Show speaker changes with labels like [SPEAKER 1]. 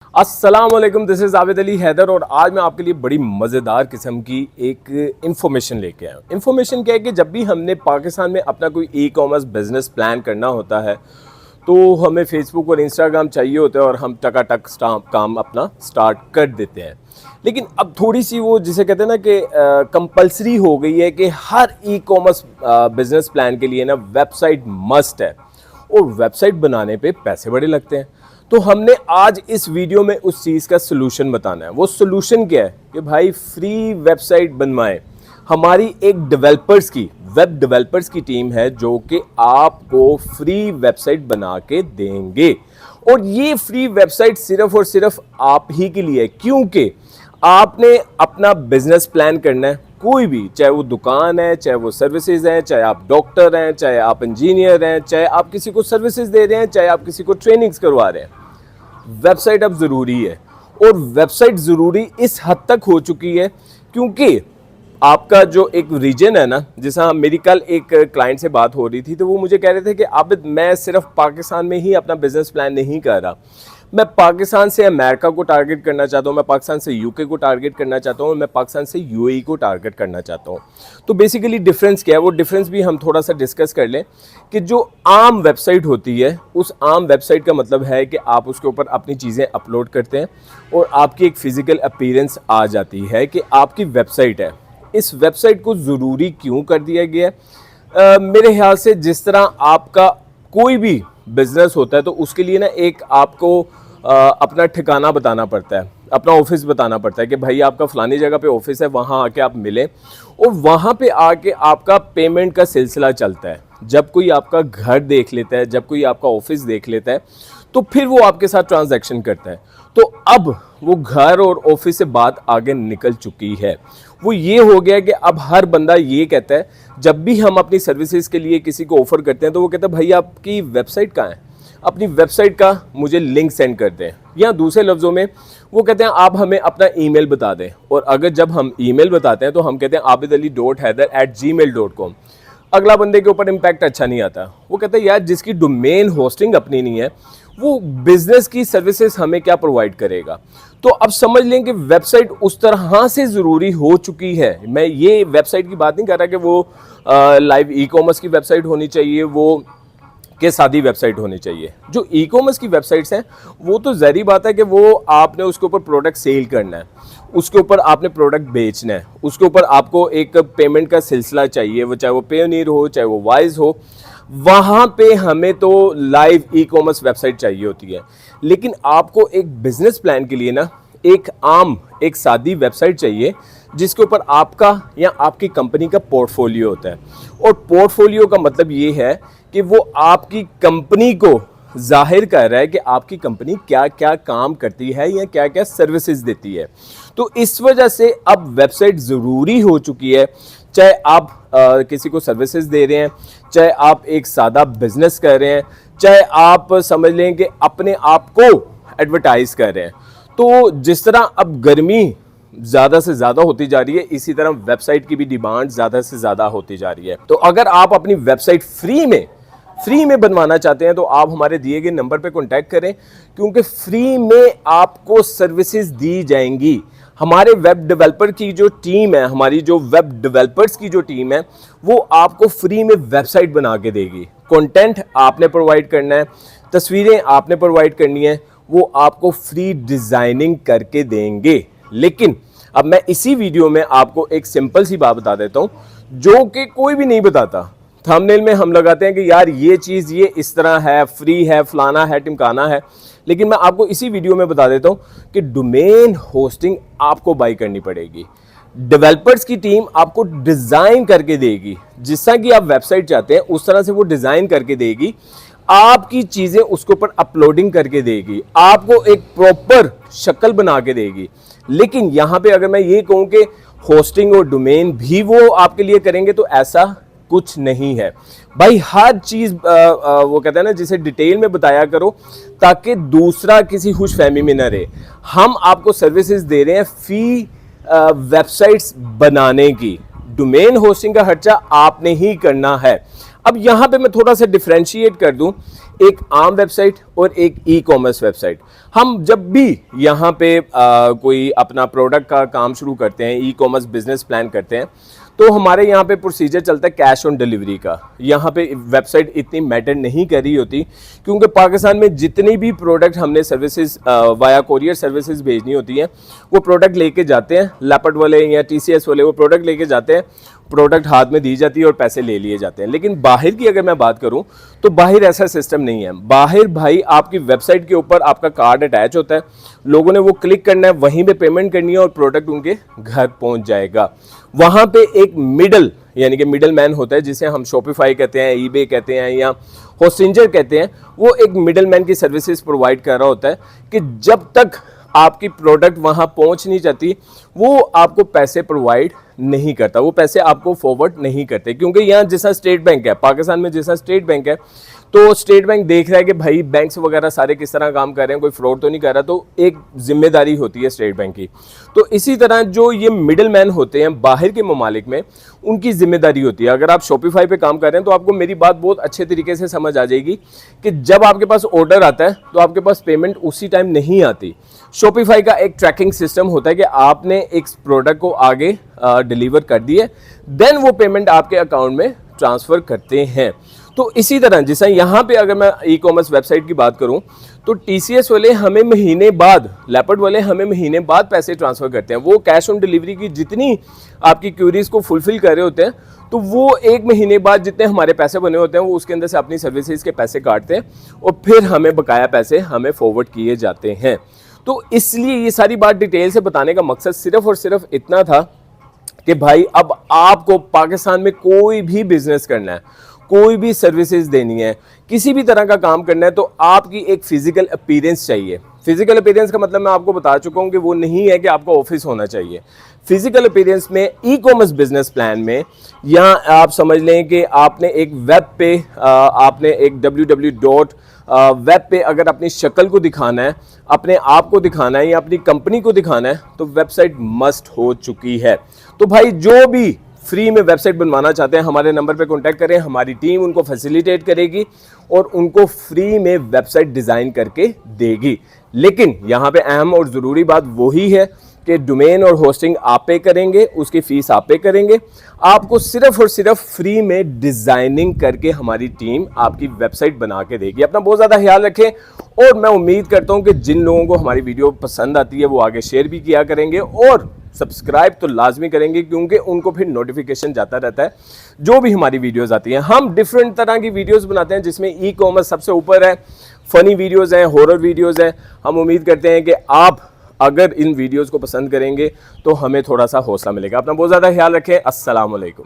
[SPEAKER 1] अस्सलाम वालेकुम, this is Abid Ali Haider और आज मैं आपके लिए बड़ी मज़ेदार किस्म की एक इन्फॉर्मेशन लेके आया हूँ। इन्फॉर्मेशन क्या है कि जब भी हमने पाकिस्तान में अपना कोई ई कॉमर्स बिज़नेस प्लान करना होता है तो हमें फेसबुक और इंस्टाग्राम चाहिए होता है और हम टकाटक काम अपना स्टार्ट कर देते हैं। लेकिन अब थोड़ी सी वो जिसे कहते हैं ना कि कंपल्सरी हो गई है कि हर ई कॉमर्स बिज़नेस प्लान के लिए ना वेबसाइट मस्ट है और वेबसाइट बनाने पे पैसे बड़े लगते हैं। तो हमने आज इस वीडियो में उस चीज़ का सोल्यूशन बताना है। वो सोल्यूशन क्या है कि भाई फ्री वेबसाइट बनवाएं। हमारी एक वेब डेवलपर्स की टीम है जो कि आपको फ्री वेबसाइट बना के देंगे और ये फ्री वेबसाइट सिर्फ और सिर्फ आप ही के लिए है, क्योंकि आपने अपना बिजनेस प्लान करना है। कोई भी, चाहे वो दुकान है, चाहे वो सर्विसेज हैं, चाहे आप डॉक्टर हैं, चाहे आप इंजीनियर हैं, चाहे आप किसी को सर्विसेज दे रहे हैं, चाहे आप किसी को ट्रेनिंग्स करवा रहे हैं, वेबसाइट अब ज़रूरी है। और वेबसाइट ज़रूरी इस हद तक हो चुकी है क्योंकि आपका जो एक रीजन है ना, जैसा मेरी कल एक क्लाइंट से बात हो रही थी तो वो मुझे कह रहे थे कि आबिद, मैं सिर्फ पाकिस्तान में ही अपना बिजनेस प्लान नहीं कर रहा, मैं पाकिस्तान से अमेरिका को टारगेट करना चाहता हूँ, मैं पाकिस्तान से यूके को टारगेट करना चाहता हूँ, मैं पाकिस्तान से यूएई को टारगेट करना चाहता हूँ। तो बेसिकली डिफरेंस क्या है, वो डिफरेंस भी हम थोड़ा सा डिस्कस कर लें कि जो आम वेबसाइट होती है, उस आम वेबसाइट का मतलब है कि आप उसके ऊपर अपनी चीज़ें अपलोड करते हैं और आपकी एक फ़िज़िकल अपीयरेंस आ जाती है कि आपकी वेबसाइट है। इस वेबसाइट को ज़रूरी क्यों कर दिया गया है? मेरे ख्याल से जिस तरह आपका कोई भी बिजनेस होता है तो उसके लिए ना एक आपको अपना ठिकाना बताना पड़ता है, अपना ऑफिस बताना पड़ता है कि भाई आपका फ़लानी जगह पे ऑफिस है, वहाँ आके आप मिलें और वहाँ पे आके आपका पेमेंट का सिलसिला चलता है। जब कोई आपका घर देख लेता है, जब कोई आपका ऑफिस देख लेता है तो फिर वो आपके साथ ट्रांजैक्शन करता है। तो अब वो घर और ऑफिस से बात आगे निकल चुकी है। वो ये हो गया कि अब हर बंदा ये कहता है, जब भी हम अपनी सर्विसेज के लिए किसी को ऑफर करते हैं तो वो कहता है भाई आपकी वेबसाइट कहाँ है, अपनी वेबसाइट का मुझे लिंक सेंड कर दें। या दूसरे लफ्ज़ों में वो कहते हैं आप हमें अपना ईमेल बता दें। और अगर जब हम ईमेल बताते हैं तो हम कहते हैं abidali.haider@gmail.com। अगला बंदे के ऊपर इम्पैक्ट अच्छा नहीं आता। वो कहते हैं यार जिसकी डोमेन होस्टिंग अपनी नहीं है वो बिजनेस की सर्विसेज हमें क्या प्रोवाइड करेगा। तो अब समझ लें कि वेबसाइट उस तरह से ज़रूरी हो चुकी है। मैं ये वेबसाइट की बात नहीं कर रहा कि वो लाइव ई कॉमर्स की वेबसाइट होनी चाहिए, वो के सादी वेबसाइट होनी चाहिए। जो ई कॉमर्स की वेबसाइट्स हैं वो तो ज़ाहिर बात है कि वो आपने उसके ऊपर प्रोडक्ट सेल करना है, उसके ऊपर आपने प्रोडक्ट बेचना है, उसके ऊपर आपको एक पेमेंट का सिलसिला चाहिए, वो चाहे वो पेयोनियर हो, चाहे वो वाइज हो, वहाँ पे हमें तो लाइव ई कॉमर्स वेबसाइट चाहिए होती है। लेकिन आपको एक बिजनेस प्लान के लिए ना एक सादी वेबसाइट चाहिए जिसके ऊपर आपका या आपकी कंपनी का पोर्टफोलियो होता है। और पोर्टफोलियो का मतलब ये है कि वो आपकी कंपनी को जाहिर कर रहा है कि आपकी कंपनी क्या क्या काम करती है या क्या क्या सर्विसेज देती है। तो इस वजह से अब वेबसाइट ज़रूरी हो चुकी है। चाहे आप किसी को सर्विसेज दे रहे हैं, चाहे आप एक सादा बिजनेस कर रहे हैं, चाहे आप समझ लें कि अपने आप को एडवर्टाइज कर रहे हैं। तो जिस तरह अब गर्मी ज़्यादा से ज़्यादा होती जा रही है, इसी तरह वेबसाइट की भी डिमांड ज़्यादा से ज़्यादा होती जा रही है। तो अगर आप अपनी वेबसाइट फ्री में बनवाना चाहते हैं तो आप हमारे दिए गए नंबर पे कांटेक्ट करें, क्योंकि फ्री में आपको सर्विसेज दी जाएंगी। हमारे वेब डेवलपर की जो टीम है, हमारी जो वेब डेवलपर्स की जो टीम है, वो आपको फ्री में वेबसाइट बना के देगी। कंटेंट आपने प्रोवाइड करना है, तस्वीरें आपने प्रोवाइड करनी है, वो आपको फ्री डिज़ाइनिंग करके देंगे। लेकिन अब मैं इसी वीडियो में आपको एक सिंपल सी बात बता देता हूँ जो कि कोई भी नहीं बताता। थंबनेल में हम लगाते हैं कि यार ये चीज़ ये इस तरह है, फ्री है, फलाना है, टिमकाना है। लेकिन मैं आपको इसी वीडियो में बता देता हूँ कि डोमेन होस्टिंग आपको बाई करनी पड़ेगी। डेवलपर्स की टीम आपको डिज़ाइन करके देगी, जिस तरह की आप वेबसाइट चाहते हैं उस तरह से वो डिज़ाइन करके देगी, आपकी चीज़ें उसके ऊपर अपलोडिंग करके देगी, आपको एक प्रॉपर शक्ल बना के देगी। लेकिन यहाँ पे अगर मैं ये कहूँ कि होस्टिंग और डोमेन भी वो आपके लिए करेंगे तो ऐसा कुछ नहीं है भाई। हर चीज़ वो कहते हैं ना, जिसे डिटेल में बताया करो ताकि दूसरा किसी खुशफहमी में न रहे। हम आपको सर्विसेज दे रहे हैं फी वेबसाइट्स बनाने की, डोमेन होस्टिंग का खर्चा आपने ही करना है। अब यहाँ पे मैं थोड़ा सा डिफ्रेंशिएट कर दूं, एक आम वेबसाइट और एक ई कॉमर्स वेबसाइट। हम जब भी यहाँ पे कोई अपना प्रोडक्ट का काम शुरू करते हैं, ई कॉमर्स बिजनेस प्लान करते हैं, तो हमारे यहाँ पे प्रोसीजर चलता है कैश ऑन डिलीवरी का। यहाँ पे वेबसाइट इतनी मैटर नहीं कर रही होती, क्योंकि पाकिस्तान में जितनी भी प्रोडक्ट हमने सर्विसेज वाया कोरियर सर्विसेज भेजनी होती हैं, वो प्रोडक्ट लेके जाते हैं, लैपट वाले या TCS वाले वो प्रोडक्ट लेके जाते हैं, प्रोडक्ट हाथ में दी जाती है और पैसे ले लिए जाते हैं। लेकिन बाहर की अगर मैं बात करूं तो बाहर ऐसा सिस्टम नहीं है। बाहर भाई आपकी वेबसाइट के ऊपर आपका कार्ड अटैच होता है, लोगों ने वो क्लिक करना है, वहीं पे पेमेंट करनी है और प्रोडक्ट उनके घर पहुंच जाएगा। वहां पे एक मिडल यानी कि मिडल मैन होता है, जिसे हम शॉपिफाई कहते हैं, ईबे कहते हैं या होस्टिंजर कहते हैं। वो एक मिडल मैन की सर्विसेज प्रोवाइड कर रहा होता है कि जब तक आपकी प्रोडक्ट वहां पहुंच नहीं जाती वो आपको पैसे प्रोवाइड नहीं करता, वो पैसे आपको फॉरवर्ड नहीं करते। क्योंकि यहाँ जैसा स्टेट बैंक है, पाकिस्तान में जैसा स्टेट बैंक है, तो स्टेट बैंक देख रहा है कि भाई बैंक्स वगैरह सारे किस तरह काम कर रहे हैं, कोई फ्रॉड तो नहीं कर रहा, तो एक जिम्मेदारी होती है स्टेट बैंक की। तो इसी तरह जो ये मिडिल मैन होते हैं बाहर के ममालिक में, उनकी जिम्मेदारी होती है। अगर आप शॉपिफाई पे काम कर रहे हैं तो आपको मेरी बात बहुत अच्छे तरीके से समझ आ जाएगी कि जब आपके पास ऑर्डर आता है तो आपके पास पेमेंट उसी टाइम नहीं आती। शॉपिफाई का एक ट्रैकिंग सिस्टम होता है कि आपने एक प्रोडक्ट को आगे डिलीवर कर दिए, देन वो पेमेंट आपके अकाउंट में ट्रांसफ़र करते हैं। तो इसी तरह जैसा यहाँ पे अगर मैं ई कॉमर्स वेबसाइट की बात करूँ तो TCS वाले हमें महीने बाद, लैपट वाले हमें महीने बाद पैसे ट्रांसफ़र करते हैं। वो कैश ऑन डिलीवरी की जितनी आपकी क्यूरीज़ को फुलफ़िल कर रहे होते हैं, तो वो एक महीने बाद जितने हमारे पैसे बने होते हैं वो उसके अंदर से अपनी सर्विसेज के पैसे काटते हैं और फिर हमें बकाया पैसे हमें फॉरवर्ड किए जाते हैं। तो इसलिए ये सारी बात डिटेल से बताने का मकसद सिर्फ और सिर्फ इतना था कि भाई अब आपको पाकिस्तान में कोई भी बिजनेस करना है, कोई भी सर्विसेज देनी है, किसी भी तरह का काम करना है, तो आपकी एक फिजिकल अपीयरेंस चाहिए। फिजिकल अपीयरेंस का मतलब मैं आपको बता चुका हूं कि वो नहीं है कि आपका ऑफिस होना चाहिए। फिजिकल अपीयरेंस में ई कॉमर्स बिजनेस प्लान में, या आप समझ लें कि आपने एक वेब पे आपने एक www वेब पे अगर अपनी शक्ल को दिखाना है, अपने आप को दिखाना है या अपनी कंपनी को दिखाना है, तो वेबसाइट मस्ट हो चुकी है। तो भाई जो भी फ्री में वेबसाइट बनवाना चाहते हैं हमारे नंबर पे कांटेक्ट करें, हमारी टीम उनको फैसिलिटेट करेगी और उनको फ्री में वेबसाइट डिज़ाइन करके देगी। लेकिन यहाँ पे अहम और ज़रूरी बात वही है कि डोमेन और होस्टिंग आप पे करेंगे, उसकी फ़ीस आप पे करेंगे। आपको सिर्फ और सिर्फ फ्री में डिज़ाइनिंग करके हमारी टीम आपकी वेबसाइट बना के देगी। अपना बहुत ज़्यादा ख्याल रखें और मैं उम्मीद करता हूँ कि जिन लोगों को हमारी वीडियो पसंद आती है वो आगे शेयर भी किया करेंगे और सब्सक्राइब तो लाजमी करेंगे, क्योंकि उनको फिर नोटिफिकेशन जाता रहता है जो भी हमारी वीडियोस आती हैं। हम डिफरेंट तरह की वीडियोस बनाते हैं जिसमें ई कॉमर्स सबसे ऊपर है, फ़नी वीडियोस हैं, हॉरर वीडियोस हैं। हम उम्मीद करते हैं कि आप अगर इन वीडियोस को पसंद करेंगे तो हमें थोड़ा सा हौसला मिलेगा। अपना बहुत ज़्यादा ख्याल रखें। अस्सलाम वालेकुम।